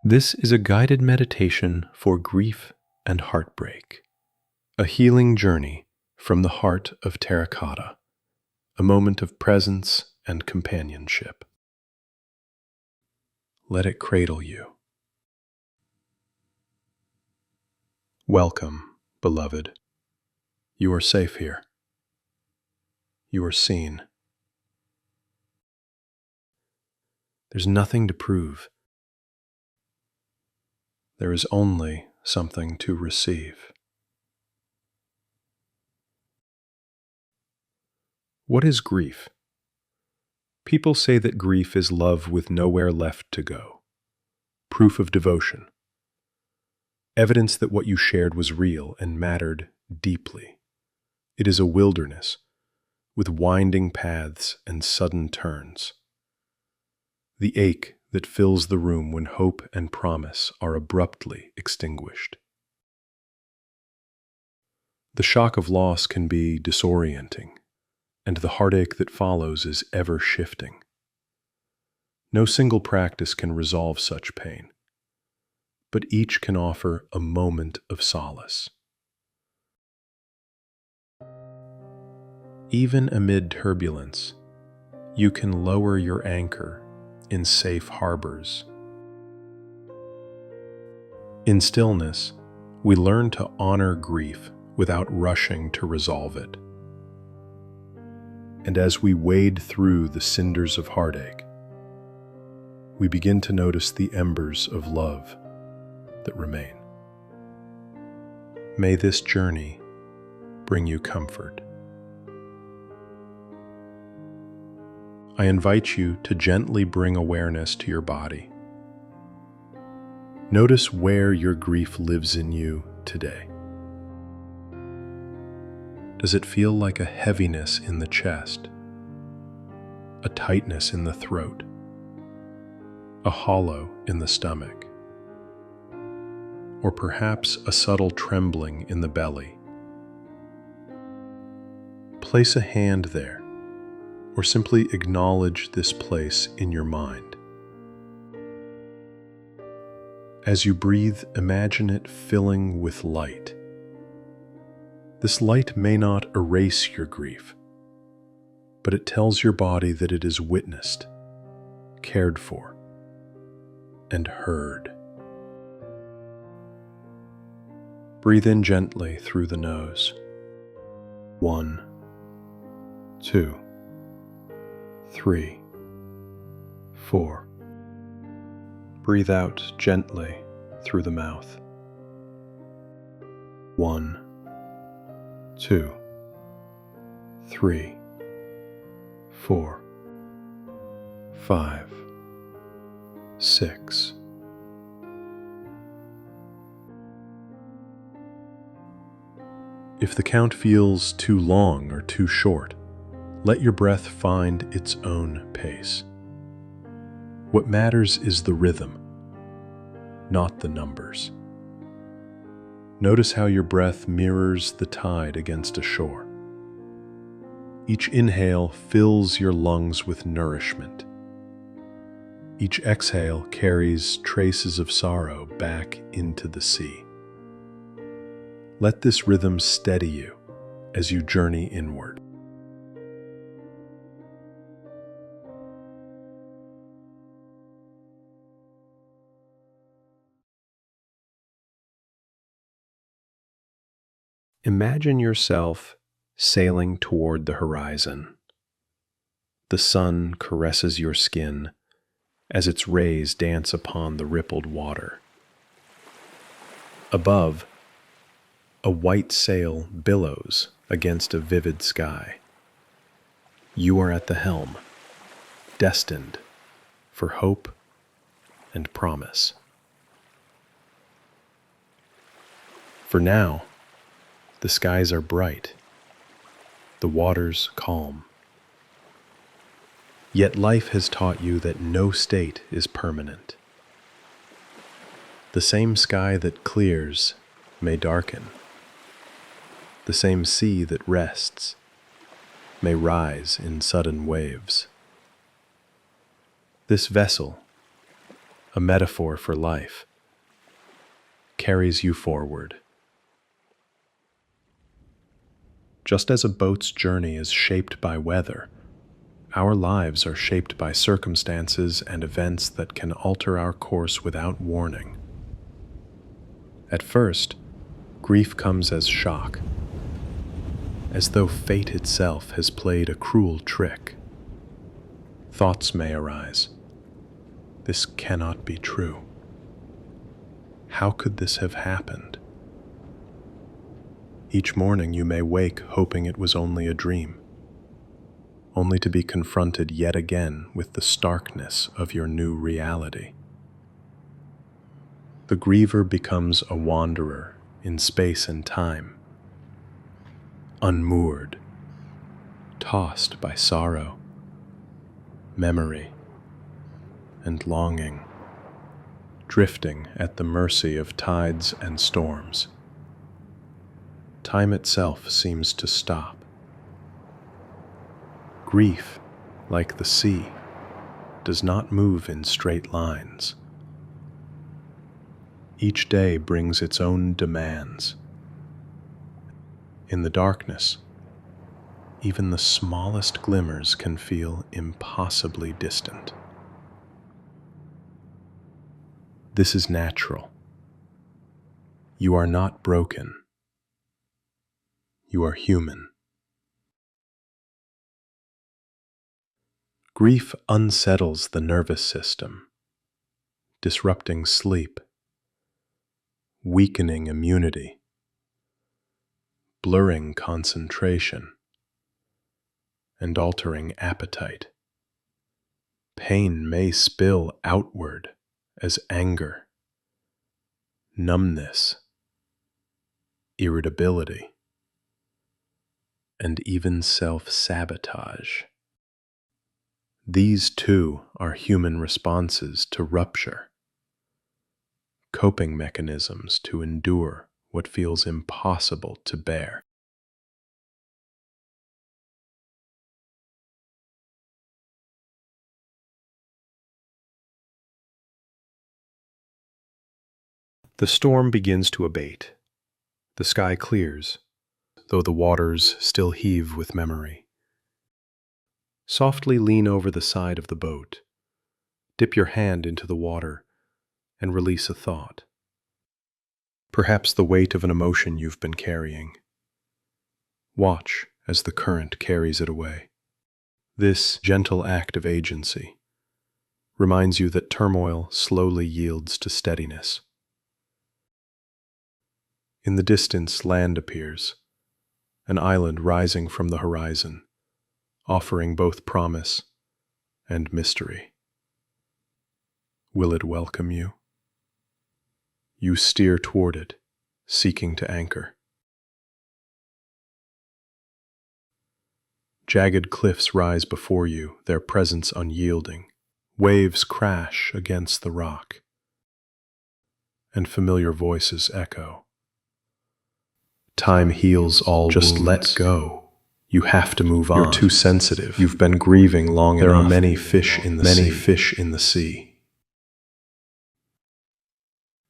This is a guided meditation for grief and heartbreak, a healing journey from the heart of Terracotta, a moment of presence and companionship. Let it cradle you. Welcome, beloved. You are safe here. You are seen. There's nothing to prove. There is only something to receive. What is grief? People say that grief is love with nowhere left to go, proof of devotion, evidence that what you shared was real and mattered deeply. It is a wilderness with winding paths and sudden turns. The ache that fills the room when hope and promise are abruptly extinguished. The shock of loss can be disorienting, and the heartache that follows is ever shifting. No single practice can resolve such pain, but each can offer a moment of solace. Even amid turbulence, you can lower your anchor in safe harbors. In stillness, we learn to honor grief without rushing to resolve it. And as we wade through the cinders of heartache, we begin to notice the embers of love that remain. May this journey bring you comfort. I invite you to gently bring awareness to your body. Notice where your grief lives in you today. Does it feel like a heaviness in the chest, a tightness in the throat, a hollow in the stomach, or perhaps a subtle trembling in the belly? Place a hand there, or simply acknowledge this place in your mind. As you breathe, imagine it filling with light. This light may not erase your grief, but it tells your body that it is witnessed, cared for, and heard. Breathe in gently through the nose. 1, 2, 3, 4. Breathe out gently through the mouth. 1, 2, 3, 4, 5, 6. If the count feels too long or too short, let your breath find its own pace. What matters is the rhythm, not the numbers. Notice how your breath mirrors the tide against a shore. Each inhale fills your lungs with nourishment. Each exhale carries traces of sorrow back into the sea. Let this rhythm steady you as you journey inward. Imagine yourself sailing toward the horizon. The sun caresses your skin as its rays dance upon the rippled water. Above, a white sail billows against a vivid sky. You are at the helm, destined for hope and promise. For now, the skies are bright, the waters calm. Yet life has taught you that no state is permanent. The same sky that clears may darken. The same sea that rests may rise in sudden waves. This vessel, a metaphor for life, carries you forward. Just as a boat's journey is shaped by weather, our lives are shaped by circumstances and events that can alter our course without warning. At first, grief comes as shock, as though fate itself has played a cruel trick. Thoughts may arise. This cannot be true. How could this have happened? Each morning you may wake hoping it was only a dream, only to be confronted yet again with the starkness of your new reality. The griever becomes a wanderer in space and time, unmoored, tossed by sorrow, memory, and longing, drifting at the mercy of tides and storms. Time itself seems to stop. Grief, like the sea, does not move in straight lines. Each day brings its own demands. In the darkness, even the smallest glimmers can feel impossibly distant. This is natural. You are not broken. You are human. Grief unsettles the nervous system, disrupting sleep, weakening immunity, blurring concentration, and altering appetite. Pain may spill outward as anger, numbness, irritability, and even self-sabotage. These too are human responses to rupture, coping mechanisms to endure what feels impossible to bear. The storm begins to abate. The sky clears, though the waters still heave with memory. Softly lean over the side of the boat, dip your hand into the water, and release a thought. Perhaps the weight of an emotion you've been carrying. Watch as the current carries it away. This gentle act of agency reminds you that turmoil slowly yields to steadiness. In the distance, land appears, an island rising from the horizon, offering both promise and mystery. Will it welcome you? You steer toward it, seeking to anchor. Jagged cliffs rise before you, their presence unyielding. Waves crash against the rock, and familiar voices echo. Time heals all Just wounds. Let go. You have to move on. You're too sensitive. You've been grieving long enough. There are many fish in the sea.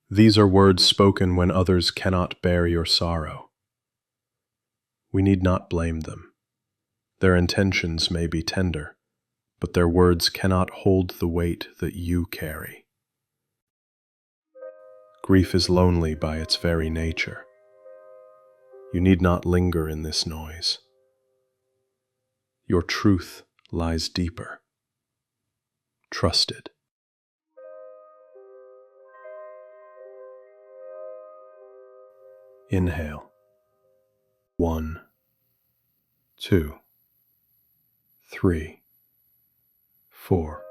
These are words spoken when others cannot bear your sorrow. We need not blame them. Their intentions may be tender, but their words cannot hold the weight that you carry. Grief is lonely by its very nature. You need not linger in this noise. Your truth lies deeper. Trust it. Inhale. 1, 2, 3, 4.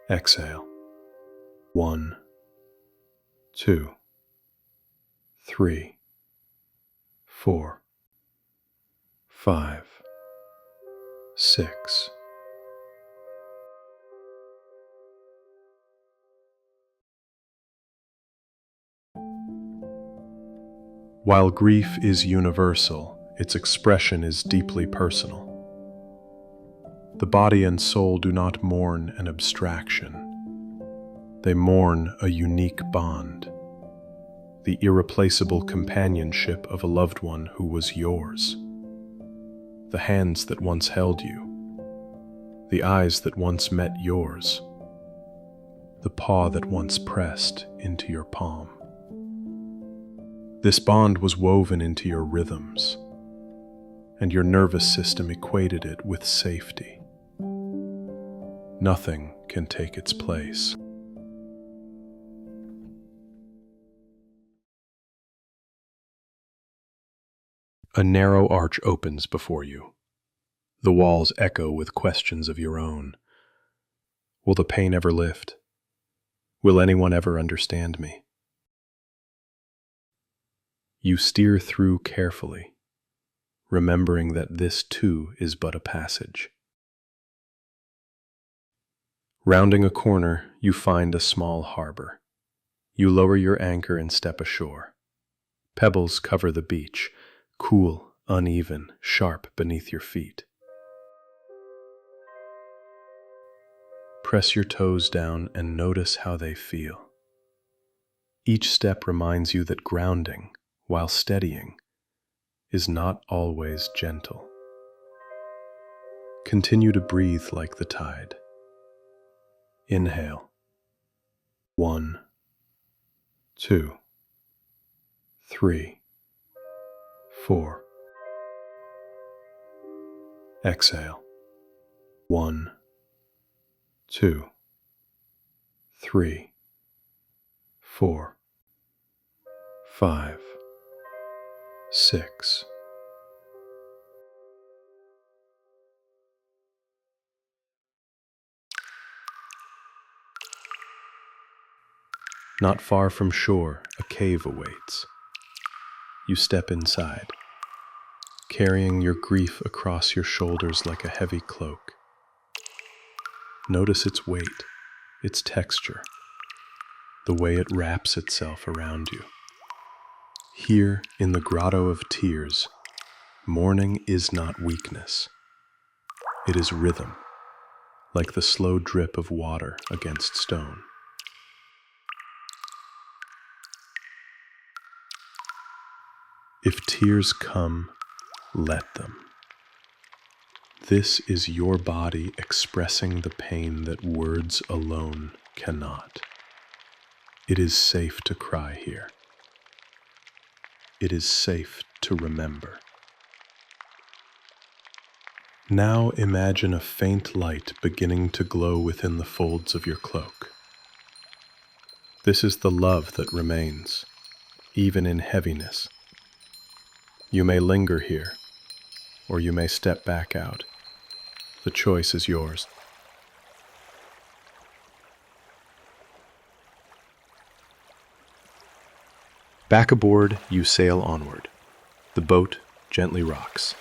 Exhale. 1, 2, 3, 4, 5, 6. While grief is universal, its expression is deeply personal. The body and soul do not mourn an abstraction. They mourn a unique bond, the irreplaceable companionship of a loved one who was yours. The hands that once held you, the eyes that once met yours, the paw that once pressed into your palm. This bond was woven into your rhythms, and your nervous system equated it with safety. Nothing can take its place. A narrow arch opens before you. The walls echo with questions of your own. Will the pain ever lift? Will anyone ever understand me? You steer through carefully, remembering that this too is but a passage. Rounding a corner, you find a small harbor. You lower your anchor and step ashore. Pebbles cover the beach, cool, uneven, sharp beneath your feet. Press your toes down and notice how they feel. Each step reminds you that grounding, while steadying, is not always gentle. Continue to breathe like the tide. Inhale. 1, 2, 3, 4. Exhale. 1, 2, 3, 4, 5, 6. Not far from shore, a cave awaits. You step inside, carrying your grief across your shoulders like a heavy cloak. Notice its weight, its texture, the way it wraps itself around you. Here in the Grotto of Tears, mourning is not weakness. It is rhythm, like the slow drip of water against stone. If tears come, let them. This is your body expressing the pain that words alone cannot. It is safe to cry here. It is safe to remember. Now imagine a faint light beginning to glow within the folds of your cloak. This is the love that remains, even in heaviness. You may linger here, or you may step back out. The choice is yours. Back aboard, you sail onward. The boat gently rocks,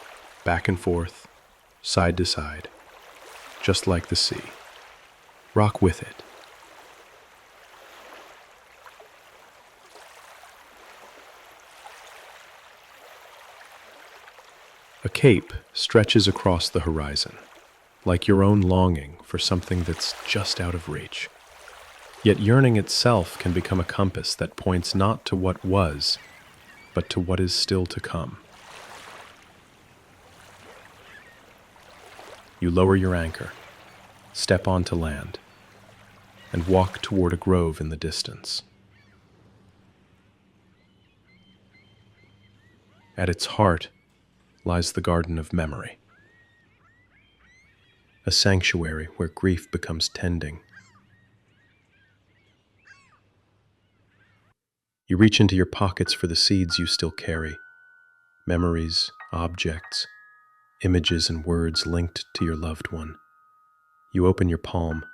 back and forth, side to side, just like the sea. Rock with it. A cape stretches across the horizon, like your own longing for something that's just out of reach. Yet yearning itself can become a compass that points not to what was, but to what is still to come. You lower your anchor, step onto land, and walk toward a grove in the distance. At its heart lies the Garden of Memory, a sanctuary where grief becomes tending. You reach into your pockets for the seeds you still carry, memories, objects, images and words linked to your loved one. You open your palm,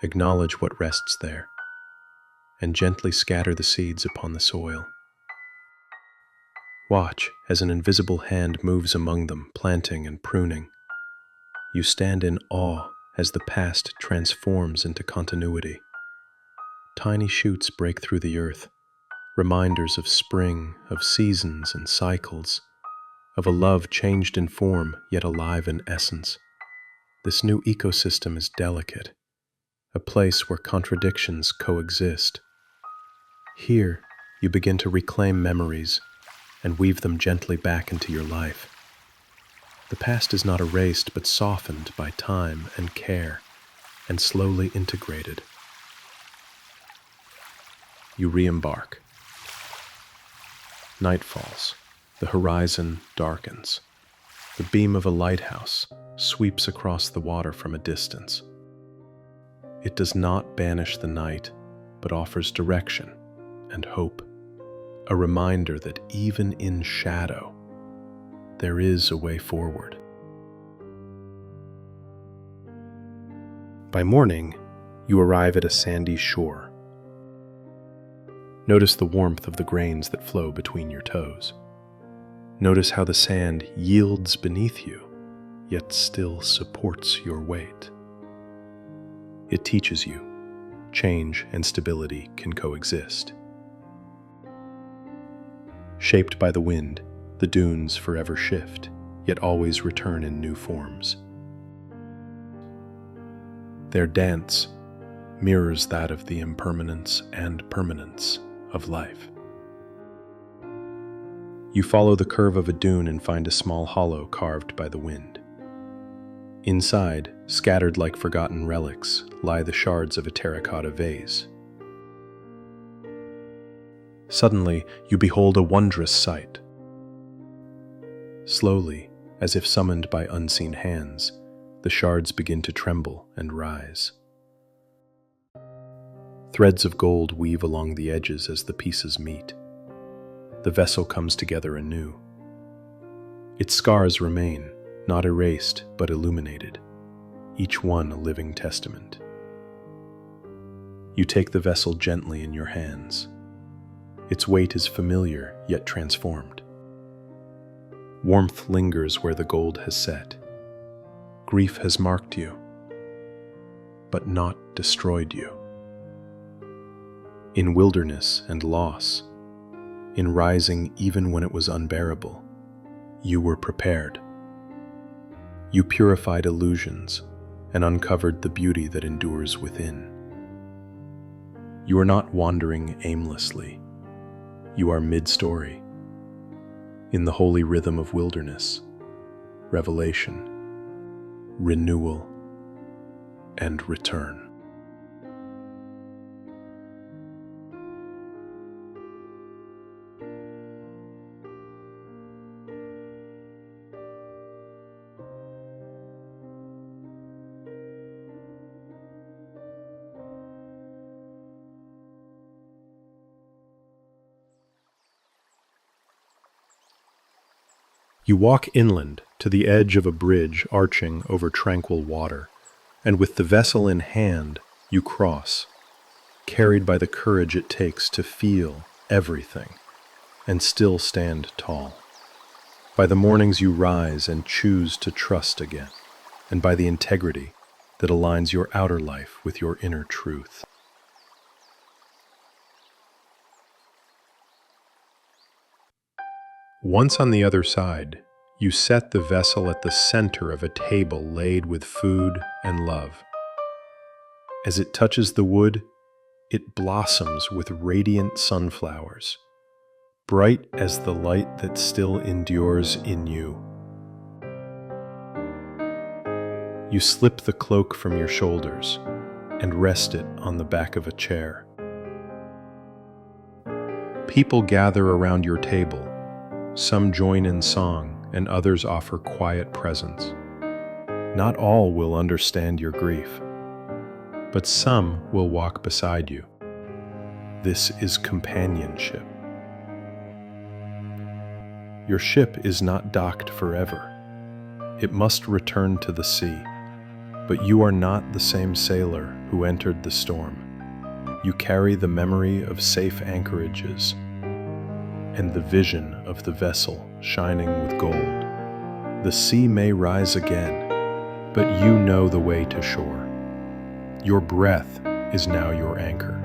acknowledge what rests there, and gently scatter the seeds upon the soil. Watch as an invisible hand moves among them, planting and pruning. You stand in awe as the past transforms into continuity. Tiny shoots break through the earth, reminders of spring, of seasons and cycles, of a love changed in form yet alive in essence. This new ecosystem is delicate, a place where contradictions coexist. Here, you begin to reclaim memories and weave them gently back into your life. The past is not erased, but softened by time and care, and slowly integrated. You re-embark. Night falls. The horizon darkens. The beam of a lighthouse sweeps across the water from a distance. It does not banish the night, but offers direction and hope, a reminder that even in shadow, there is a way forward. By morning, you arrive at a sandy shore. Notice the warmth of the grains that flow between your toes. Notice how the sand yields beneath you, yet still supports your weight. It teaches you change and stability can coexist. Shaped by the wind, the dunes forever shift, yet always return in new forms. Their dance mirrors that of the impermanence and permanence of life. You follow the curve of a dune and find a small hollow carved by the wind. Inside, scattered like forgotten relics, lie the shards of a terracotta vase. Suddenly, you behold a wondrous sight. Slowly, as if summoned by unseen hands, the shards begin to tremble and rise. Threads of gold weave along the edges as the pieces meet. The vessel comes together anew. Its scars remain, not erased but illuminated, each one a living testament. You take the vessel gently in your hands. Its weight is familiar yet transformed. Warmth lingers where the gold has set. Grief has marked you, but not destroyed you. In wilderness and loss, in rising even when it was unbearable, you were prepared. You purified illusions and uncovered the beauty that endures within. You are not wandering aimlessly. You are mid-story, in the holy rhythm of wilderness, revelation, renewal, and return. You walk inland to the edge of a bridge arching over tranquil water, and with the vessel in hand, you cross, carried by the courage it takes to feel everything and still stand tall. By the mornings you rise and choose to trust again, and by the integrity that aligns your outer life with your inner truth. Once on the other side, you set the vessel at the center of a table laid with food and love. As it touches the wood, it blossoms with radiant sunflowers, bright as the light that still endures in you. You slip the cloak from your shoulders and rest it on the back of a chair. People gather around your table. Some join in song, and others offer quiet presence. Not all will understand your grief, but some will walk beside you. This is companionship. Your ship is not docked forever. It must return to the sea, but you are not the same sailor who entered the storm. You carry the memory of safe anchorages and the vision of the vessel shining with gold. The sea may rise again, but you know the way to shore. Your breath is now your anchor.